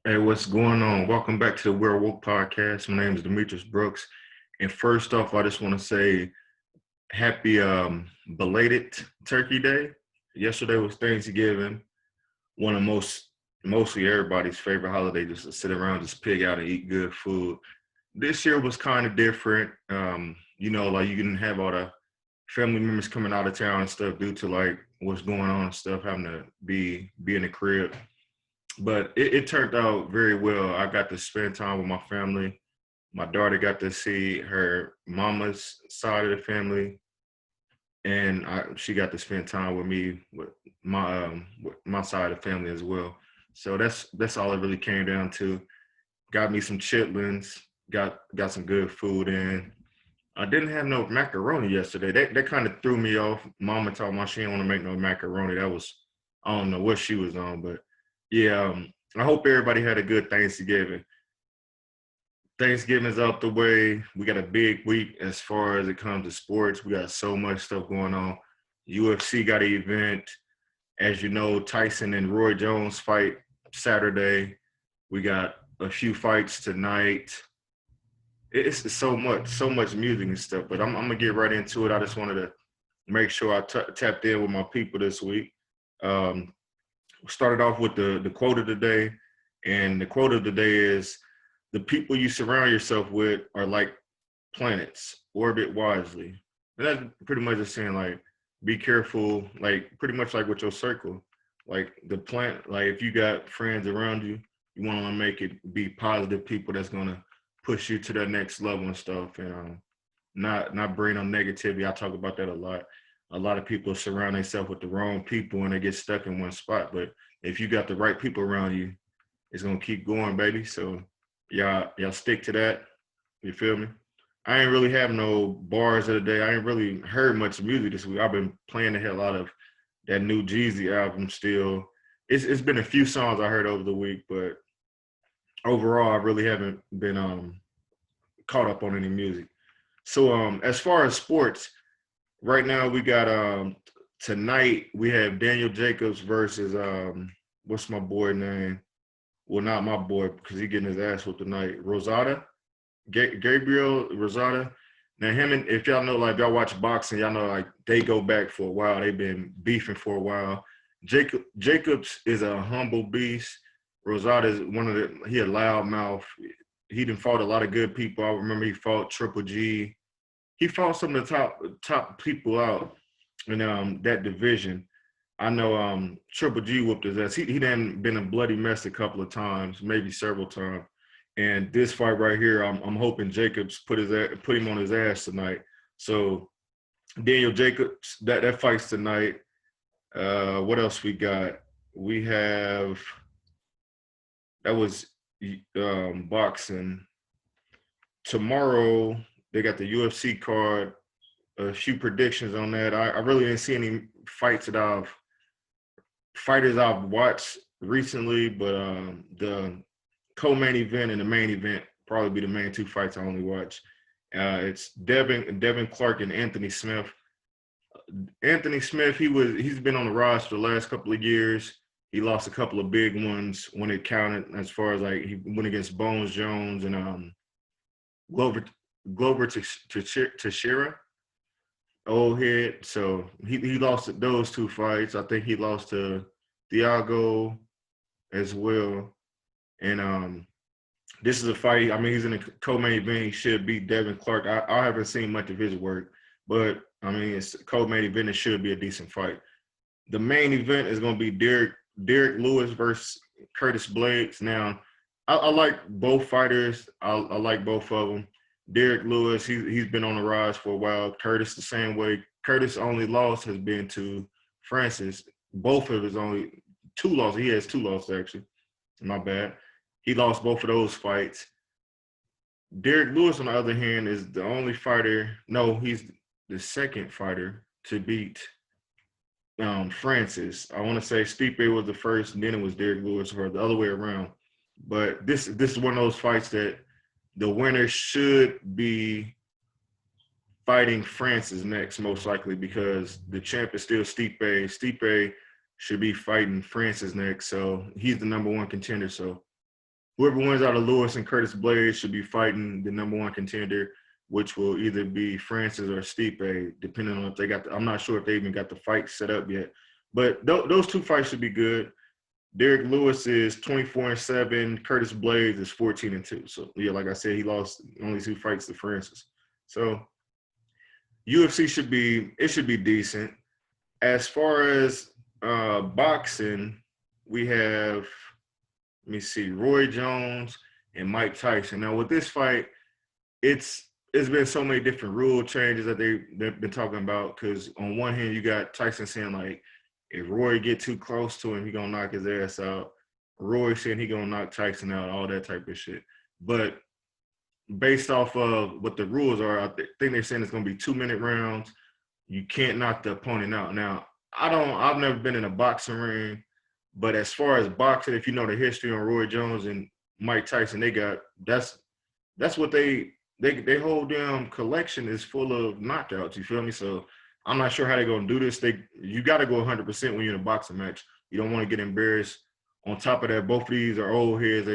Hey, what's going on? Welcome back to the Boardwalk Podcast. My name is Demetrius Brooks. And first off, I just want to say happy belated Turkey Day. Yesterday was Thanksgiving, one of mostly everybody's favorite holiday, just to sit around, just pig out and eat good food. This year was kind of different. Like you didn't have all the family members coming out of town and stuff due to like what's going on and stuff, having to be in the crib. But it turned out very well. I got to spend time with my family. My daughter got to see her mama's side of the family, and she got to spend time with me with my side of the family as well. So that's all it really came down to. Got me some chitlins, got some good food in. I didn't have no macaroni yesterday. That kind of threw me off. Mama told me she didn't want to make no macaroni. That was, I don't know what she was on, but yeah. I hope everybody had a good Thanksgiving. Thanksgiving's out the way. We got a big week as far as it comes to sports. We got so much stuff going on. UFC got an event. As you know, Tyson and Roy Jones fight Saturday. We got a few fights tonight. It's so much music and stuff. But I'm gonna get right into it. I just wanted to make sure I tapped in with my people this week. Um, Started off with the quote of the day, and the quote of the day is, "The people you surround yourself with are like planets, orbit wisely." And that's pretty much just saying like, be careful, like pretty much like with your circle, like the plant. Like if you got friends around you, you want to make it be positive people that's gonna push you to that next level and stuff, and not bring on negativity. I talk about that a lot. A lot of people surround themselves with the wrong people and they get stuck in one spot. But if you got the right people around you, it's gonna keep going, baby. So y'all stick to that. You feel me? I ain't really have no bars of the day. I ain't really heard much music this week. I've been playing the hell out of that new Jeezy album still. It's been a few songs I heard over the week, but overall I really haven't been caught up on any music. So as far as sports, right now we got tonight we have Daniel Jacobs versus what's my boy name? Well, not my boy because he getting his ass whooped tonight. Rosado, Gabriel Rosado. Now him and if y'all know, like if y'all watch boxing, y'all know like they go back for a while. They've been beefing for a while. Jacobs is a humble beast. Rosado is he a loud mouth. He done fought a lot of good people. I remember he fought Triple G. He fought some of the top people out in that division. I know Triple G whooped his ass. He done been a bloody mess a couple of times, maybe several times. And this fight right here, I'm hoping Jacobs put him on his ass tonight. So Daniel Jacobs, that fight's tonight. What else we got? We have that was boxing. Tomorrow they got the UFC card. A few predictions on that. I really didn't see any fighters I've watched recently, but the co-main event and the main event probably be the main two fights I only watch. It's Devin Clark and Anthony Smith. Anthony Smith, he's been on the rise for the last couple of years. He lost a couple of big ones when it counted, as far as like he went against Bones Jones and Glover Teixeira, old head. So he lost those two fights. I think he lost to Thiago as well. And this is a fight. I mean, he's in a co-main event. He should beat Devin Clark. I haven't seen much of his work, but I mean, it's a co-main event. It should be a decent fight. The main event is going to be Derek Lewis versus Curtis Blaydes. Now, I like both fighters. I like both of them. Derek Lewis, he's been on the rise for a while. Curtis the same way. Curtis' only loss has been to Francis. Both of his only two losses. He has two losses, actually. My bad. He lost both of those fights. Derek Lewis, on the other hand, is the only fighter. No, he's the second fighter to beat Francis. I want to say Stipe was the first, and then it was Derek Lewis, or the other way around. But this is one of those fights that the winner should be fighting Francis next, most likely, because the champ is still Stipe. Stipe should be fighting Francis next, so he's the number one contender. So whoever wins out of Lewis and Curtis Blaydes should be fighting the number one contender, which will either be Francis or Stipe, depending on if they got I'm not sure if they even got the fight set up yet. But those two fights should be good. Derek Lewis is 24-7. Curtis Blaydes is 14-2. So yeah, like I said, he lost only 2 fights to Francis. So UFC should be decent. As far as boxing, we have, let me see, Roy Jones and Mike Tyson. Now with this fight, it's been so many different rule changes that they've been talking about. Because on one hand, you got Tyson saying like, if Roy get too close to him, he gonna knock his ass out. Roy saying he gonna knock Tyson out, all that type of shit. But based off of what the rules are, I think they're saying it's gonna be 2-minute rounds. You can't knock the opponent out. Now, I've never been in a boxing ring, but as far as boxing, if you know the history on Roy Jones and Mike Tyson, that's what they whole damn collection is full of knockouts. You feel me? So I'm not sure how they're gonna do this. You got to go 100% when you're in a boxing match. You don't want to get embarrassed. On top of that, both of these are old heads.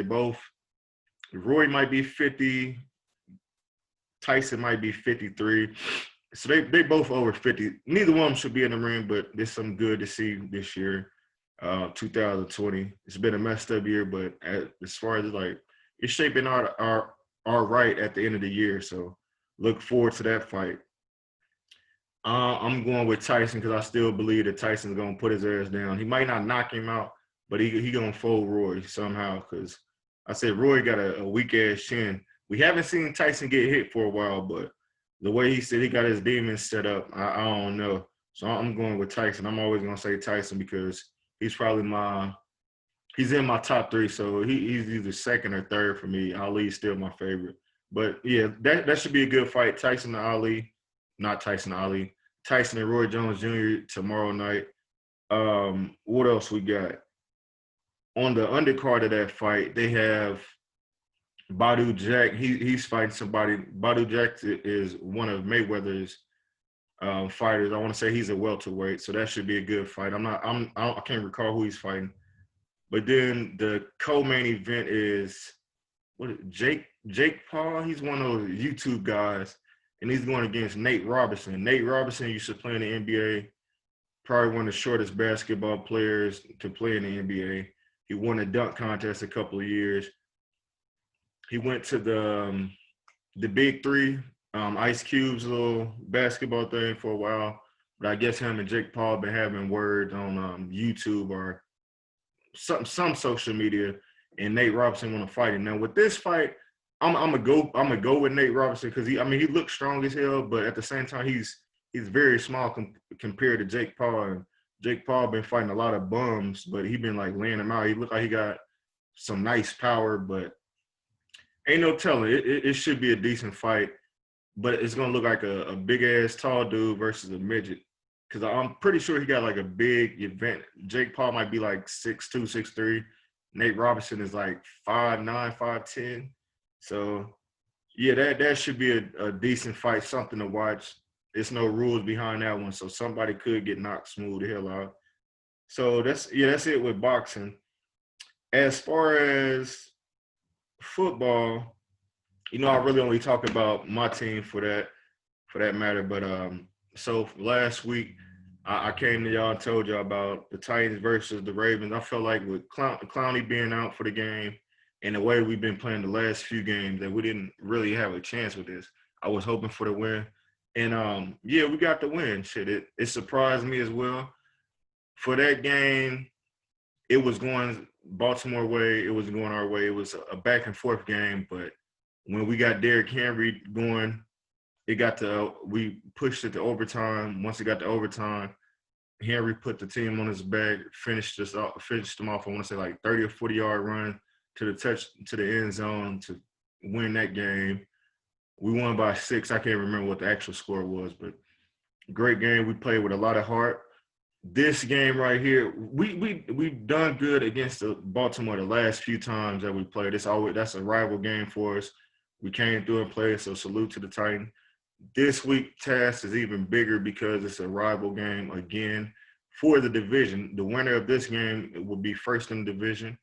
Roy might be 50, Tyson might be 53. So they both over 50. Neither one of them should be in the ring, but there's some good to see this year, 2020. It's been a messed up year, but as far as like it's shaping out our right at the end of the year. So look forward to that fight. I'm going with Tyson because I still believe that Tyson's gonna put his ass down. He might not knock him out, but he gonna fold Roy somehow. Because I said Roy got a weak ass chin. We haven't seen Tyson get hit for a while, but the way he said he got his demons set up, I don't know. So I'm going with Tyson. I'm always gonna say Tyson because he's probably he's in my top 3. So he's either second or third for me. Ali's still my favorite. But yeah, that should be a good fight. Tyson and Ali. Not Tyson Ali, Tyson and Roy Jones Jr. tomorrow night. What else we got? On the undercard of that fight, they have Badu Jack. He's fighting somebody. Badu Jack is one of Mayweather's fighters. I want to say he's a welterweight, so that should be a good fight. I can't recall who he's fighting. But then the co-main event is Jake Paul. He's one of those YouTube guys. And he's going against Nate Robinson. Nate Robinson used to play in the NBA, probably one of the shortest basketball players to play in the NBA. He won a dunk contest a couple of years. He went to the Big 3, Ice Cube's little basketball thing for a while. But I guess him and Jake Paul been having words on YouTube or some social media, and Nate Robinson want to fight him. Now with this fight, I'm gonna go with Nate Robinson because he looks strong as hell, but at the same time he's very small compared to Jake Paul. And Jake Paul been fighting a lot of bums, but he been like laying them out. He looked like he got some nice power, but ain't no telling. It should be a decent fight, but it's gonna look like a big ass tall dude versus a midget. Because I'm pretty sure he got like a big event. Jake Paul might be like 6'2", 6'3". Nate Robinson is like 5'9", 5'10". So, yeah, that should be a decent fight, something to watch. There's no rules behind that one, so somebody could get knocked smooth the hell out. So that's it with boxing. As far as football, I really only talk about my team for that matter. But so last week I came to y'all and told y'all about the Titans versus the Ravens. I felt like with Clowney being out for the game, and the way we've been playing the last few games, that we didn't really have a chance with this. I was hoping for the win. And, yeah, we got the win. Shit, it surprised me as well. For that game, it was going Baltimore way. It was going our way. It was a back-and-forth game. But when we got Derrick Henry going, we pushed it to overtime. Once it got to overtime, Henry put the team on his back, finished them off, I want to say like 30 or 40-yard run to the end zone to win that game. We won by 6. I can't remember what the actual score was, but great game. We played with a lot of heart. This game right here, we've done good against the Baltimore the last few times that we played. That's a rival game for us. We came through and played, so salute to the Titans. This week task is even bigger because it's a rival game again for the division. The winner of this game will be first in the division.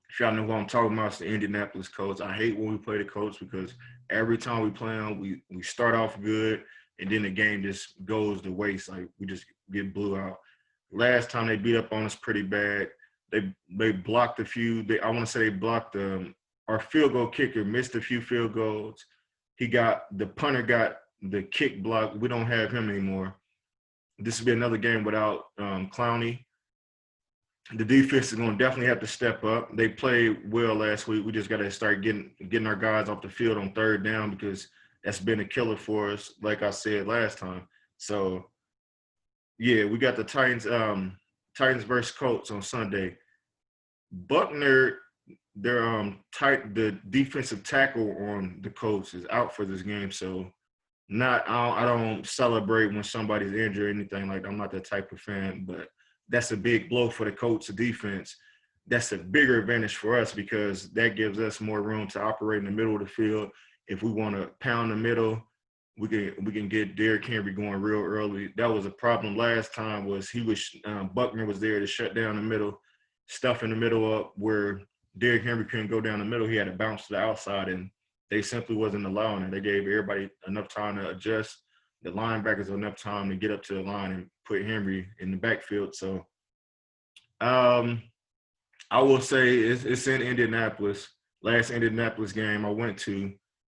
If y'all know who I'm talking about, it's the Indianapolis Colts. I hate when we play the Colts because every time we play them, we start off good, and then the game just goes to waste. Like, we just get blew out. Last time they beat up on us pretty bad. They blocked a few. I want to say they blocked our field goal kicker missed a few field goals. The punter got the kick blocked. We don't have him anymore. This will be another game without Clowney. The defense is going to definitely have to step up. They played well last week. We just got to start getting our guys off the field on third down because that's been a killer for us, like I said last time. So, yeah, we got the Titans versus Colts on Sunday. Buckner, the defensive tackle on the Colts is out for this game. So, I don't celebrate when somebody's injured or anything like that. I'm not that type of fan, but that's a big blow for the Colts defense. That's a bigger advantage for us because that gives us more room to operate in the middle of the field. If we want to pound the middle, we can get Derrick Henry going real early. That was a problem last time. Buckner was there to shut down the middle, stuff in the middle up where Derrick Henry couldn't go down the middle. He had to bounce to the outside, and they simply wasn't allowing it. They gave everybody enough time to adjust. The linebackers enough time to get up to the line and put Henry in the backfield. So I will say it's in Indianapolis. Last Indianapolis game I went to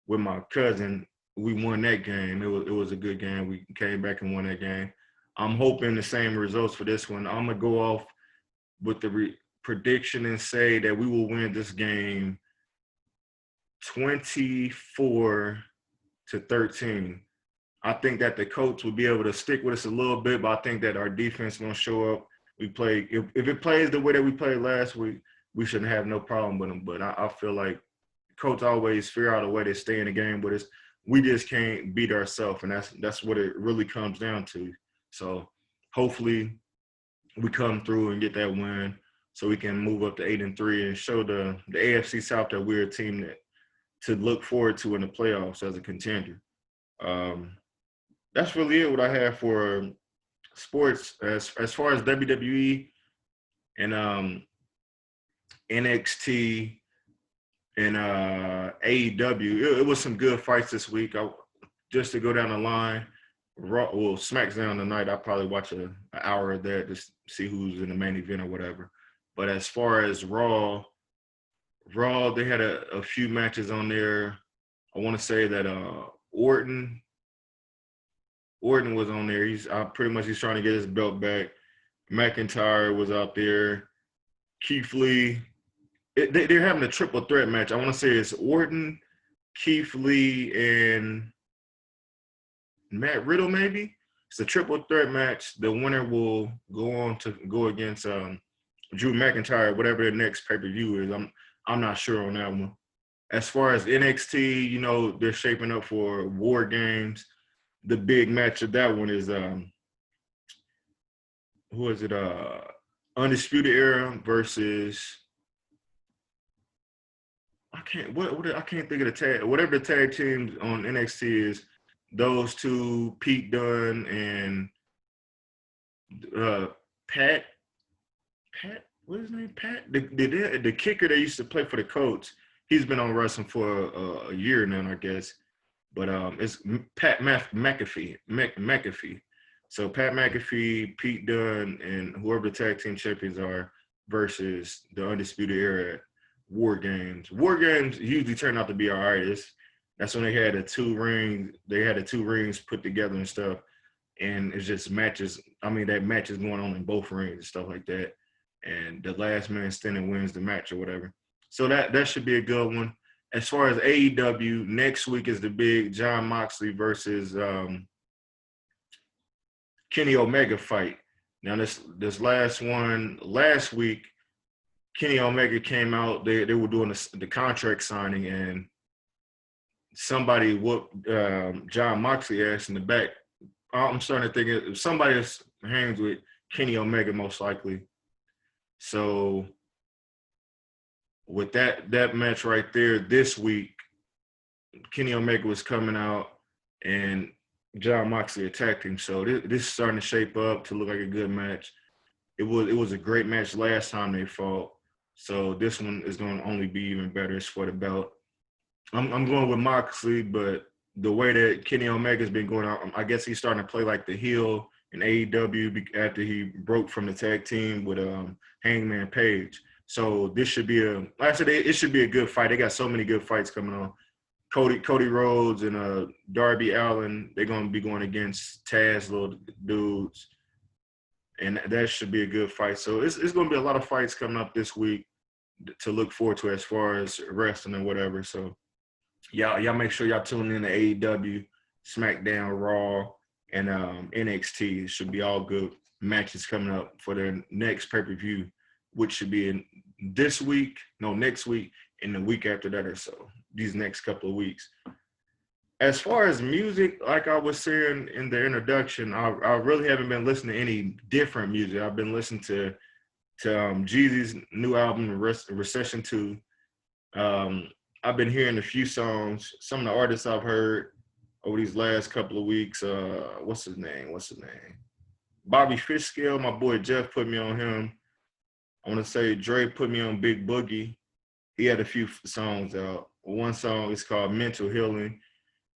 with my cousin, we won that game. It was a good game. We came back and won that game. I'm hoping the same results for this one. I'm going to go off with the prediction and say that we will win this game 24-13. I think that the Colts will be able to stick with us a little bit, but I think that our defense is going to show up. If it plays the way that we played last week, we shouldn't have no problem with them. But I feel like Colts always figure out a way to stay in the game with us. We just can't beat ourselves, and that's what it really comes down to. So hopefully we come through and get that win so we can move up to 8-3 and show the AFC South that we're a team to look forward to in the playoffs as a contender. That's really it what I have for sports as far as WWE and NXT and AEW. It was some good fights this week. Just to go down the line, SmackDown tonight, I'll probably watch an hour of that just see who's in the main event or whatever. But as far as Raw, they had a few matches on there. I want to say that Orton was on there. He's trying to get his belt back. McIntyre was out there. Keith Lee. They're having a triple threat match. I want to say it's Orton, Keith Lee, and Matt Riddle maybe. It's a triple threat match. The winner will go on to go against Drew McIntyre, whatever the next pay-per-view is. I'm not sure on that one. As far as NXT, they're shaping up for War Games. The big match of that one is who is it? Undisputed Era versus I can't think of the tag. Whatever the tag teams on NXT is, those two, Pete Dunne and Pat, what is his name? Pat, the kicker that used to play for the Colts. He's been on wrestling for a year now, I guess. But it's Pat McAfee. So Pat McAfee, Pete Dunne, and whoever the tag team champions are versus the Undisputed Era at War Games. War Games usually turn out to be all right. That's when they had the two rings put together and stuff. And it's just matches. I mean, that match is going on in both rings and stuff like that. And the last man standing wins the match or whatever. So that should be a good one. As far as AEW, next week is the big Jon Moxley versus Kenny Omega fight. Now this last week, Kenny Omega came out. They were doing the contract signing, and somebody whooped Jon Moxley ass in the back. I'm starting to think if somebody else hangs with Kenny Omega, most likely. So with that match right there this week, Kenny Omega was coming out and Jon Moxley attacked him. So this is starting to shape up to look like a good match. It was a great match last time they fought. So this one is going to only be even better. It's for the belt. I'm going with Moxley, but the way that Kenny Omega's been going out, I guess he's starting to play like the heel in AEW after he broke from the tag team with Hangman Page. So this should be it should be a good fight. They got so many good fights coming on. Cody Rhodes and Darby Allin, they're going to be going against Taz little dudes, and that should be a good fight. So it's going to be a lot of fights coming up this week to look forward to as far as wrestling and whatever. So y'all make sure y'all tune in to AEW, SmackDown, Raw, and NXT. It should be all good matches coming up for their next pay-per-view, which should be next week, and the week after that or so, these next couple of weeks. As far as music, like I was saying in the introduction, I really haven't been listening to any different music. I've been listening to Jeezy's new album, Recession 2. I've been hearing a few songs. Some of the artists I've heard over these last couple of weeks. What's his name? Bobby Fishscale. My boy Jeff put me on him. I want to say Dre put me on Big Boogie. He had a few songs out. One song is called Mental Healing.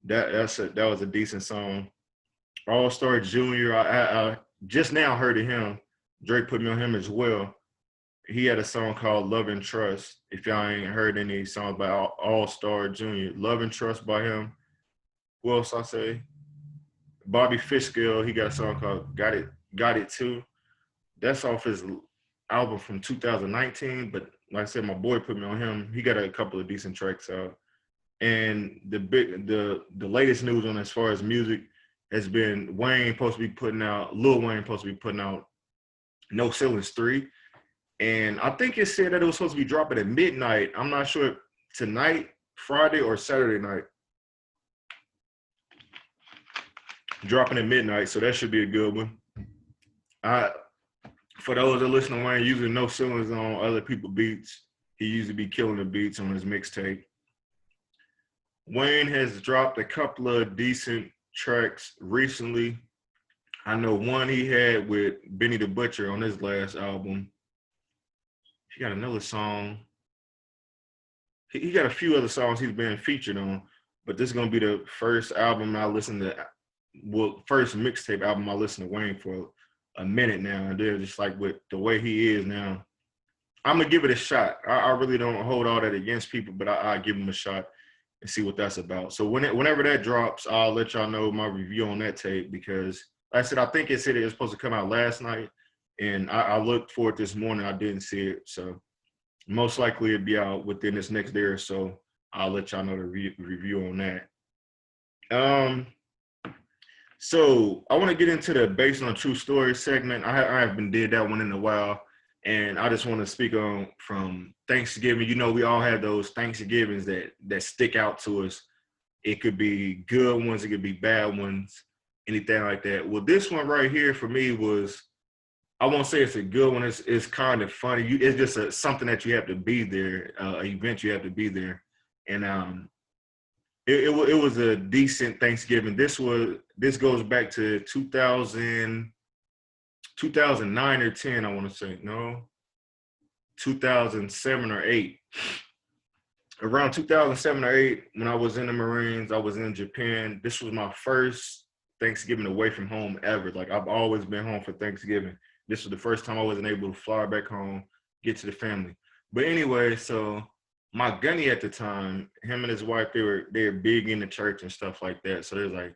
That was a decent song. All Star Jr. I just now heard of him. Dre put me on him as well. He had a song called Love and Trust. If y'all ain't heard any songs by All Star Jr., Love and Trust by him. Who else I say? Bobby Fishscale, he got a song called Got It Too. That's off his album from 2019, but like I said, my boy put me on him. He got a couple of decent tracks out. And the latest news on as far as music has been Lil Wayne supposed to be putting out No Ceilings 3. And I think it said that it was supposed to be dropping at midnight. I'm not sure if tonight, Friday, or Saturday night. Dropping at midnight, so that should be a good one. For those that listen to Wayne, usually No Ceilings on other people's beats. He usually be killing the beats on his mixtape. Wayne has dropped a couple of decent tracks recently. I know one he had with Benny the Butcher on his last album. He got another song. He got a few other songs he's been featured on, but this is going to be the first album I listen to, first mixtape album I listen to Wayne for a minute now. And they're just like with the way he is now, I'm going to give it a shot. I really don't hold all that against people, but I'll give him a shot and see what that's about. So whenever that drops, I'll let y'all know my review on that tape because, like I said, I think it said it was supposed to come out last night, and I looked for it this morning. I didn't see it, so most likely it'll be out within this next day or so. I'll let y'all know the review on that. So I want to get into the based on true story segment. I haven't did that one in a while, and I just want to speak on from Thanksgiving. You know, we all have those Thanksgivings that stick out to us. It could be good ones, it could be bad ones, anything like that. Well, this one right here for me was, I won't say it's a good one. It's kind of funny. It's just something that you have to be there, an event you have to be there. And it was a decent Thanksgiving. This goes back to 2009 or 10, I want to say. No, 2007 or 8. Around 2007 or 8, when I was in the Marines, I was in Japan. This was my first Thanksgiving away from home ever. Like, I've always been home for Thanksgiving. This was the first time I wasn't able to fly back home, get to the family. But anyway, so my gunny at the time, him and his wife, they're big in the church and stuff like that. So they're like,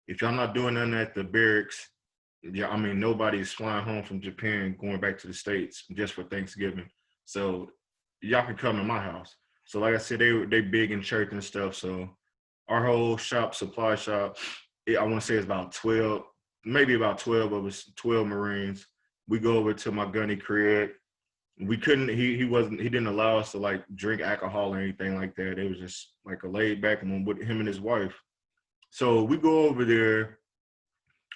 if y'all not doing nothing at the barracks, yeah, I mean, nobody's flying home from Japan going back to the States just for Thanksgiving. So y'all can come to my house. So like I said, they big in church and stuff. So our whole supply shop, I want to say it's about 12, maybe about 12 of us, 12 Marines. We go over to my gunny crib. We couldn't, he didn't allow us to like drink alcohol or anything like that. It was just like a laid back one with him and his wife. So we go over there.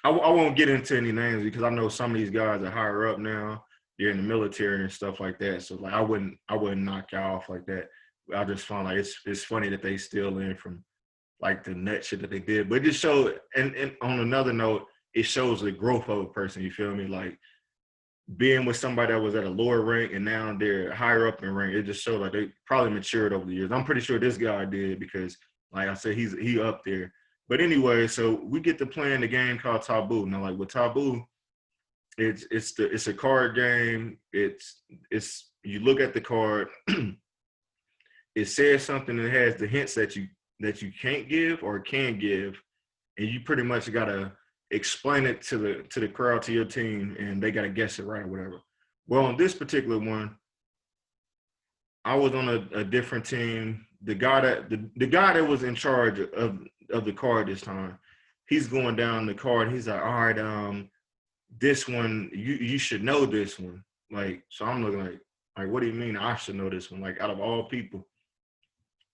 I won't get into any names because I know some of these guys are higher up now. They're in the military and stuff like that. So like I wouldn't knock y'all off like that. I just found like it's funny that they still in from like the nut shit that they did. But it just showed, and on another note, it shows the growth of a person, you feel me? Like being with somebody that was at a lower rank and now they're higher up in rank, it just showed like they probably matured over the years. I'm pretty sure this guy did because, like I said, he up there. But anyway, so we get to playing the game called Taboo. Now, like with Taboo, it's a card game. It's you look at the card, it says something that has the hints that you can't give or can give, and you pretty much gotta explain it to the crowd, to your team, and they gotta guess it right or whatever. Well, on this particular one, I was on a different team. The guy that was in charge of the card this time, he's going down the card. He's like, all right, this one, you should know this one. Like, so I'm looking like, what do you mean I should know this one? Like, out of all people,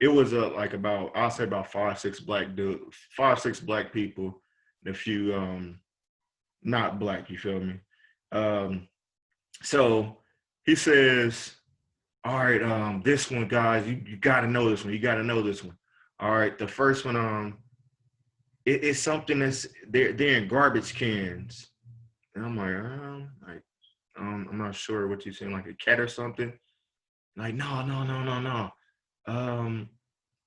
it was like about, I'll say about 5-6 black people, and a few not black, you feel me? So he says, all right, this one, guys, you gotta know this one. You gotta know this one. All right, the first one, it's something that's they're in garbage cans. And I'm like, I'm not sure what you're saying, like a cat or something. Like, no.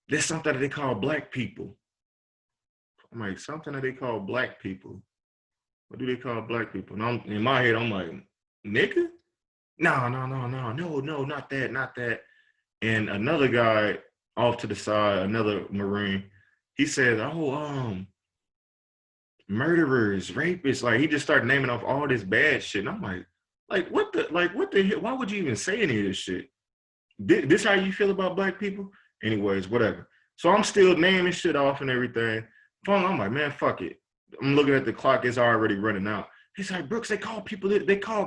There's something that they call black people. I'm like, something that they call black people. What do they call black people? And in my head, I'm like, nigga? No, not that. And another guy off to the side, another Marine, he says, murderers, rapists. Like, he just started naming off all this bad shit. And I'm like, what the hell? Why would you even say any of this shit? This how you feel about black people? Anyways, whatever. So I'm still naming shit off and everything. I'm like, man, fuck it. I'm looking at the clock, it's already running out. He's like, Brooks, they call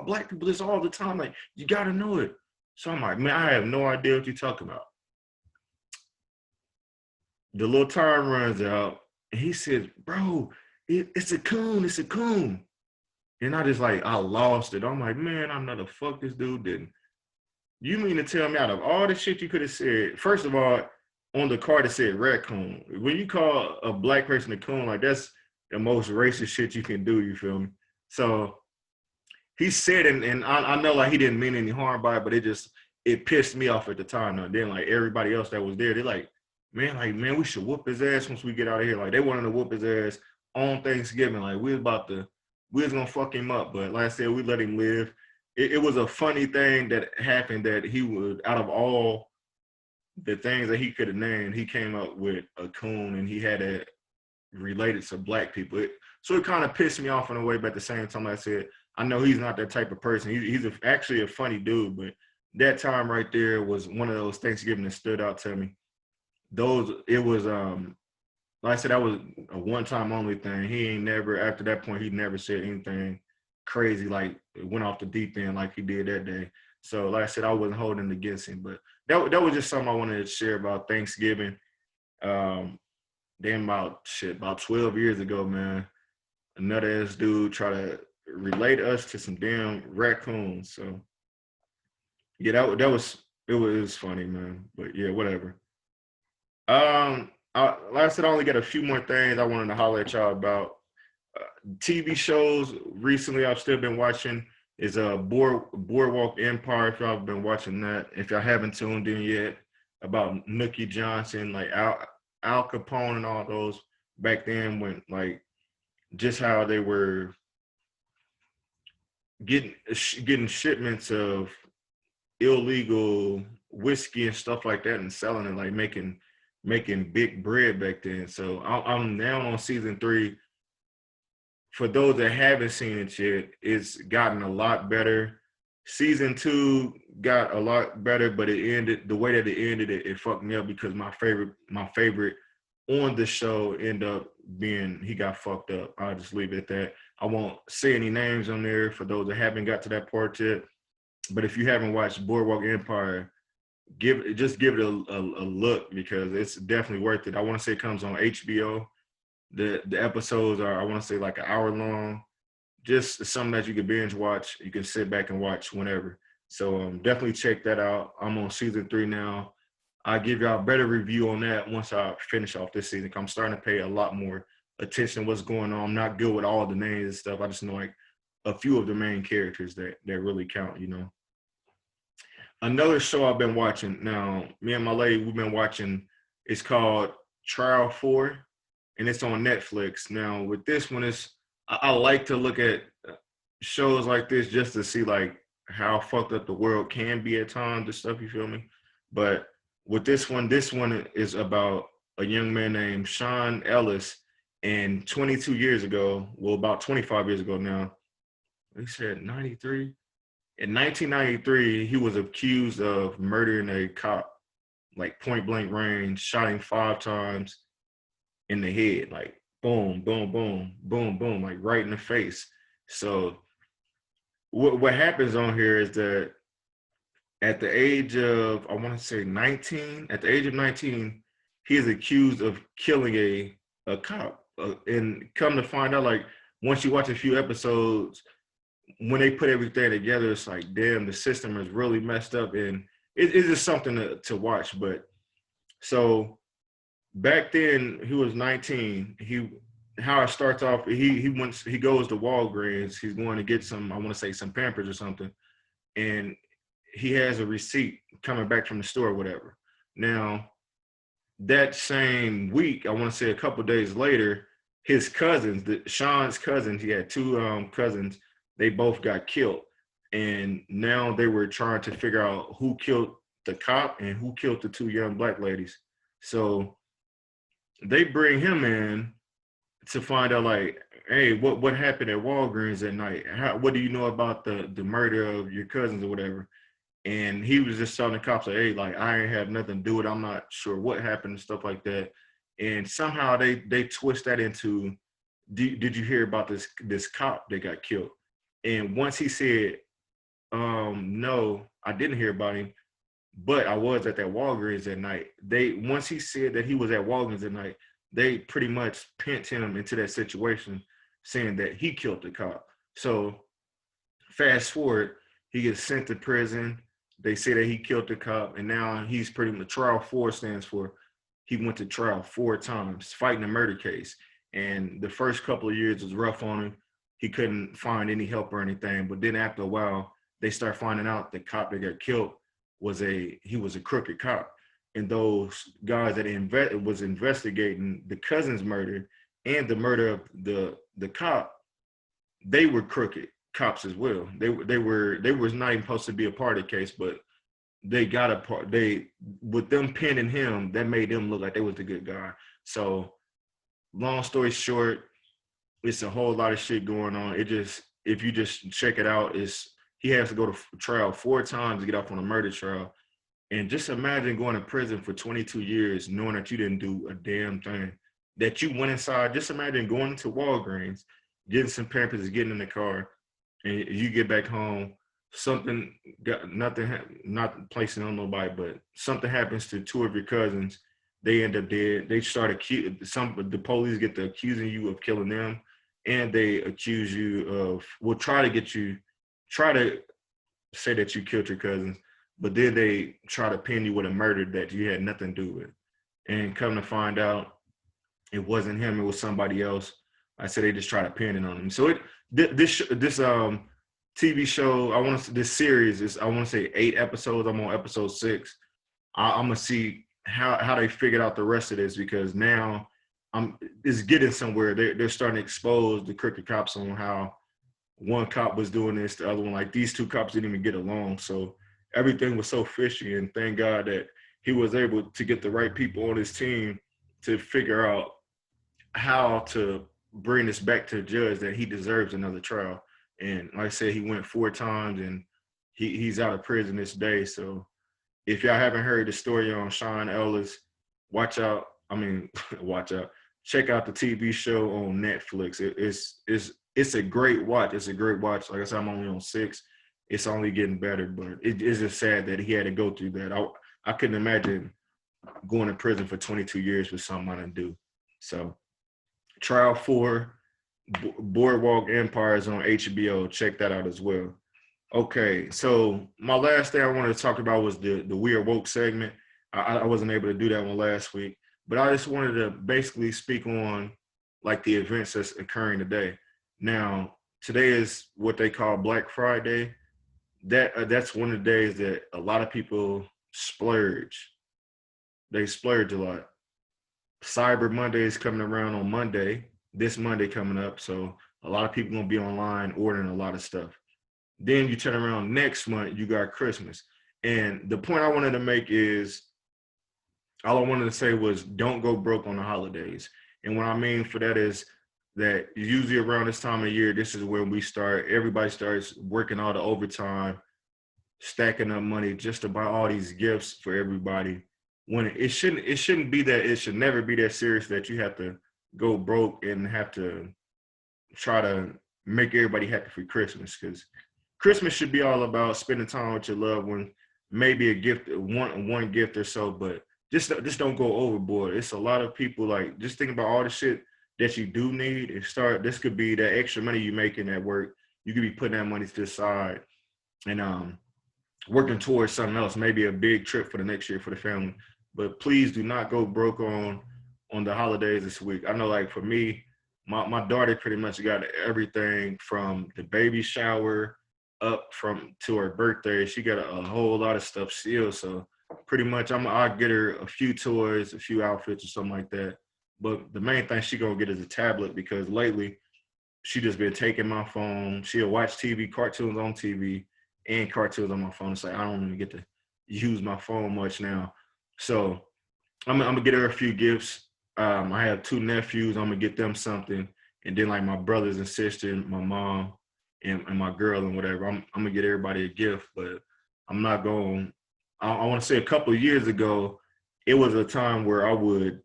black people this all the time. Like, you gotta know it. So I'm like, man, I have no idea what you're talking about. The little time runs out, and he says, bro, it's a coon. And I lost it. I'm like, man, I know the fuck this dude didn't. You mean to tell me out of all the shit you could have said, first of all, on the card it said raccoon. When you call a black person a coon, like, that's the most racist shit you can do, you feel me? So he said it, and I know like he didn't mean any harm by it, but it pissed me off at the time. And then like everybody else that was there, they're like, man, we should whoop his ass once we get out of here. Like, they wanted to whoop his ass on Thanksgiving. Like, we was gonna fuck him up, but like I said, we let him live. It was a funny thing that happened, that he would, out of all the things that he could have named, he came up with a coon, and he had it related to black people. So it kind of pissed me off in a way, but at the same time, like I said, I know he's not that type of person. He's actually a funny dude, but that time right there was one of those Thanksgiving that stood out to me. It was like I said, that was a one-time only thing. He ain't never, after that point, he never said anything crazy, like it went off the deep end like he did that day. So like I said, I wasn't holding it against him, but that was just something I wanted to share about Thanksgiving. Then about 12 years ago, man, another ass dude tried to relate us to some damn raccoons. So yeah, it was funny, man. But yeah, whatever. Like I said, I only got a few more things I wanted to holler at y'all about. TV shows recently I've still been watching is Boardwalk Empire, if y'all have been watching that. If y'all haven't tuned in yet, about Nookie Johnson, like Al Capone and all those back then, when like just how they were getting shipments of illegal whiskey and stuff like that and selling it, like making big bread back then. So I'm now on season 3. For those that haven't seen it yet, it's gotten a lot better. Season 2 got a lot better, but it ended the way that it ended. It fucked me up because my favorite on the show ended up being, he got fucked up. I'll just leave it at that. I won't say any names on there for those that haven't got to that part yet. But if you haven't watched Boardwalk Empire, give it a look, because it's definitely worth it. I want to say it comes on HBO. The episodes are, I want to say, like an hour long. Just something that you can binge watch. You can sit back and watch whenever. So definitely check that out. I'm on season 3 now. I'll give y'all a better review on that once I finish off this season. I'm starting to pay a lot more attention to what's going on. I'm not good with all the names and stuff. I just know like a few of the main characters that really count, you know. Another show I've been watching now, me and my lady, we've been watching, it's called Trial 4, and it's on Netflix. Now, with this one, I like to look at shows like this just to see like how fucked up the world can be at times and stuff, you feel me? But with this one is about a young man named Sean Ellis, and 22 years ago, well, about 25 years ago now, he said 93. In 1993, he was accused of murdering a cop, like point blank range, shot him 5 times in the head, like boom, boom, boom, boom, boom, like right in the face. So what happens on here is that at the age of, I want to say 19, at the age of 19, he is accused of killing a cop. And come to find out, like once you watch a few episodes, when they put everything together, it's like, damn, the system is really messed up, and it's just something to watch. But so back then, he was 19. How it starts off, he goes to Walgreens. He's going to get some, I want to say some Pampers or something, and he has a receipt coming back from the store or whatever. Now, that same week, I want to say a couple of days later, his cousins, Sean's cousins, he had 2 cousins, they both got killed. And now they were trying to figure out who killed the cop and who killed the 2 young black ladies. So they bring him in to find out, like, hey, what happened at Walgreens at night? What do you know about the murder of your cousins or whatever? And he was just telling the cops, like, hey, like, I ain't have nothing to do with it. I'm not sure what happened and stuff like that. And somehow they twist that into, did you hear about this cop that got killed? And once he said, no, I didn't hear about him, but I was at that Walgreens that night. Once he said that he was at Walgreens that night, they pretty much pinned him into that situation, saying that he killed the cop. So fast forward, he gets sent to prison. They say that he killed the cop, and now he's pretty much, trial 4 stands for he went to trial 4 times fighting a murder case. And the first couple of years was rough on him. He couldn't find any help or anything. But then after a while, they start finding out the cop that got killed was a crooked cop. And those guys that was investigating the cousin's murder and the murder of the cop, they were crooked cops as well. They was not even supposed to be a part of the case, but they got a part. With them pinning him, that made them look like they was the good guy. So long story short, it's a whole lot of shit going on. If you just check it out, he has to go to trial 4 times to get off on a murder trial. And just imagine going to prison for 22 years, knowing that you didn't do a damn thing, that you went inside. Just imagine going to Walgreens, getting some Pampers, getting in the car, and you get back home, not placing on nobody, but something happens to 2 of your cousins. They end up dead. They start the police get to accusing you of killing them, and they accuse you of, try to say that you killed your cousins, but then they try to pin you with a murder that you had nothing to do with. And come to find out, it wasn't him, it was somebody else. I said they just try to pin it on him. So this TV show, this series is, I want to say 8 episodes. I'm on episode 6. I'm gonna see how they figured out the rest of this, because now it's getting somewhere. They're starting to expose the crooked cops on how one cop was doing this, the other one, like these 2 cops didn't even get along. So everything was so fishy, and thank God that he was able to get the right people on his team to figure out how to bring this back to the judge that he deserves another trial. And like I said, he went 4 times, and he's out of prison this day. So if y'all haven't heard the story on Sean Ellis, watch out. Watch out. Check out the TV show on Netflix. It's a great watch. It's a great watch. Like I said, I'm only on 6. It's only getting better, but it is just sad that he had to go through that. I couldn't imagine going to prison for 22 years for something I didn't do. So Trial 4, Boardwalk Empire is on HBO. Check that out as well. Okay, so my last thing I wanted to talk about was the We Are Woke segment. I wasn't able to do that one last week, but I just wanted to basically speak on like the events that's occurring today. Now, today is what they call Black Friday. That's one of the days that a lot of people splurge. They splurge a lot. Cyber Monday is coming around on Monday. This Monday coming up, so a lot of people gonna be online ordering a lot of stuff. Then you turn around next month, you got Christmas. And the point I wanted to make is, all I wanted to say was, don't go broke on the holidays. And what I mean for that is that usually around this time of year, this is when everybody starts working all the overtime, stacking up money just to buy all these gifts for everybody. When it shouldn't be that, it should never be that serious that you have to go broke and have to try to make everybody happy for Christmas. Because Christmas should be all about spending time with your loved one, maybe a gift, one gift or so, but just don't go overboard. It's a lot of people, like, just think about all the shit that you do need and start. This could be that extra money you making at work. You could be putting that money to the side and working towards something else, maybe a big trip for the next year for the family. But please do not go broke on the holidays this week. I know, like, for me, my daughter pretty much got everything from the baby shower up from to her birthday. She got a whole lot of stuff still. So pretty much I'll get her a few toys, a few outfits or something like that. But the main thing she gonna get is a tablet, because lately she just been taking my phone. She'll watch TV, cartoons on TV, and cartoons on my phone. It's like, I don't even get to use my phone much now. So I'm gonna get her a few gifts. I have 2 nephews. I'm gonna get them something, and then, like, my brothers and sisters, my mom, and my girl and whatever. I'm gonna get everybody a gift, but I'm not going. I want to say a couple of years ago, it was a time where I would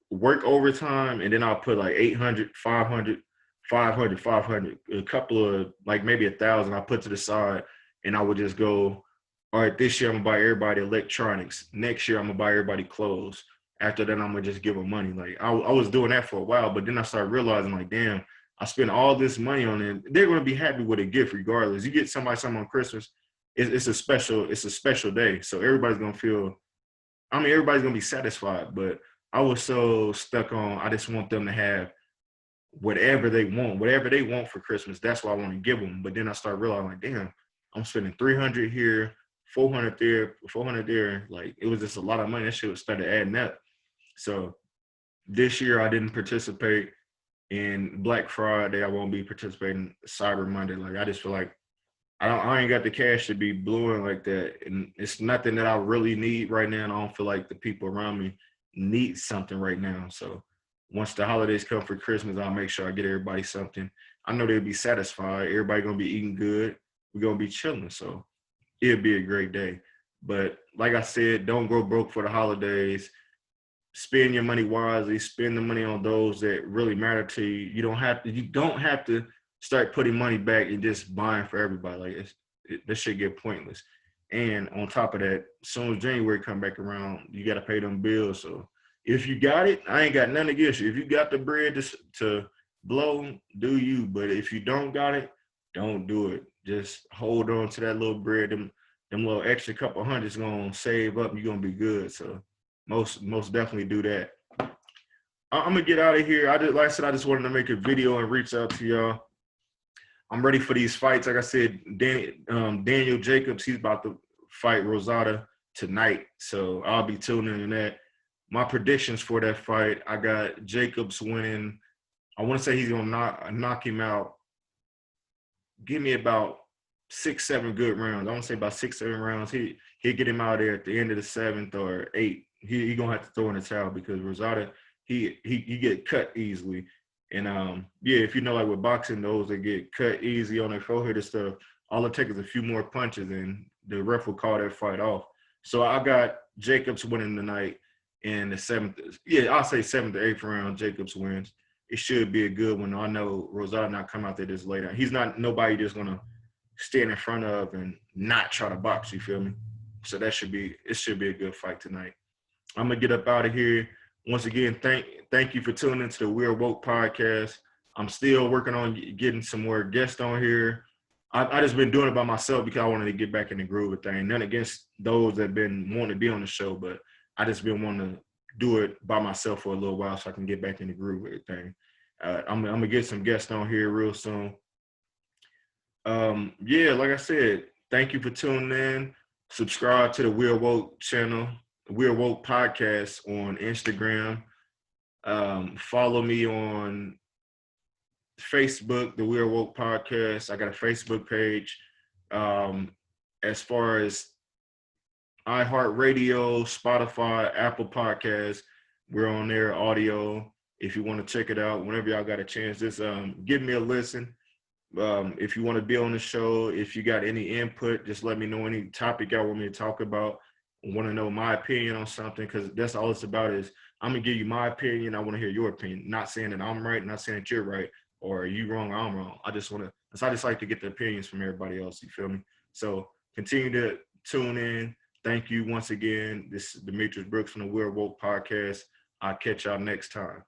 work overtime and then I'll put like 800, 500, 500, 500, a couple of, like, maybe 1,000 I put to the side, and I would just go, all right, this year I'm gonna buy everybody electronics. Next year I'm gonna buy everybody clothes. After that, I'm gonna just give them money. Like, I was doing that for a while, but then I started realizing, like, damn, I spent all this money on it. They're gonna be happy with a gift regardless. You get somebody something on Christmas, it's a special day. So everybody's gonna feel, I mean, everybody's gonna be satisfied. But I was so stuck on, I just want them to have whatever they want for Christmas. That's what I want to give them. But then I started realizing, like, damn, I'm spending 300 here, 400 there, 400 there. Like, it was just a lot of money. That shit started adding up. So this year I didn't participate in Black Friday. I won't be participating Cyber Monday. Like, I just feel like I ain't got the cash to be blowing like that. And it's nothing that I really need right now. And I don't feel like the people around me need something right now. So once the holidays come for Christmas, I'll make sure I get everybody something. I know they'll be satisfied. Everybody gonna be eating good. We're gonna be chilling. So it'll be a great day. But like I said, don't go broke for the holidays. Spend your money wisely. Spend the money on those that really matter to you. You don't have to start putting money back and just buying for everybody. Like, this shit get pointless. And on top of that, as soon as January come back around, you got to pay them bills. So if you got it, I ain't got nothing against you. If you got the bread to blow, do you. But if you don't got it, don't do it. Just hold on to that little bread. Them little extra couple hundreds gonna save up, and you're gonna be good. So most definitely do that. I'm gonna get out of here. Like I said, I just wanted to make a video and reach out to y'all. I'm ready for these fights. Like I said, Daniel Jacobs, he's about to fight Rosado tonight. So I'll be tuning in that. My predictions for that fight, I got Jacobs winning. I want to say he's going to knock him out. Give me about 6-7 good rounds. I want to say about 6-7 rounds. He'll get him out there at the end of the 7th or 8th. He going to have to throw in the towel, because Rosado, he get cut easily. And yeah, if you know, like with boxing, those that get cut easy on their forehead and stuff, all it takes is a few more punches and the ref will call that fight off. So I got Jacobs winning tonight in the 7th. Yeah, I'll say 7th or 8th round, Jacobs wins. It should be a good one. I know Rosado not come out there this late. He's not nobody just gonna stand in front of and not try to box. You feel me? So it should be a good fight tonight. I'm gonna get up out of here. Once again, thank you for tuning into the We're Woke podcast. I'm still working on getting some more guests on here. I just been doing it by myself because I wanted to get back in the groove of things. None against those that have been wanting to be on the show, but I just been wanting to do it by myself for a little while so I can get back in the groove of everything. I'm gonna get some guests on here real soon. Yeah, like I said, thank you for tuning in. Subscribe to the We're Woke channel, We're Woke podcast on Instagram. Follow me on Facebook, the We're Woke podcast. I got a Facebook page. Um, as far as iHeartRadio, Spotify, Apple Podcasts, we're on there, audio. If you want to check it out, whenever y'all got a chance, just give me a listen. If you want to be on the show, if you got any input, just let me know any topic y'all want me to talk about. I want to know my opinion on something, because that's all it's about. Is I'm gonna give you my opinion. I want to hear your opinion. Not saying that I'm right, not saying that you're right, or you wrong or I'm wrong. I just like to get the opinions from everybody else. You feel me? So continue to tune in. Thank you once again. This is Demetrius Brooks from the We're Woke podcast. I'll catch y'all next time.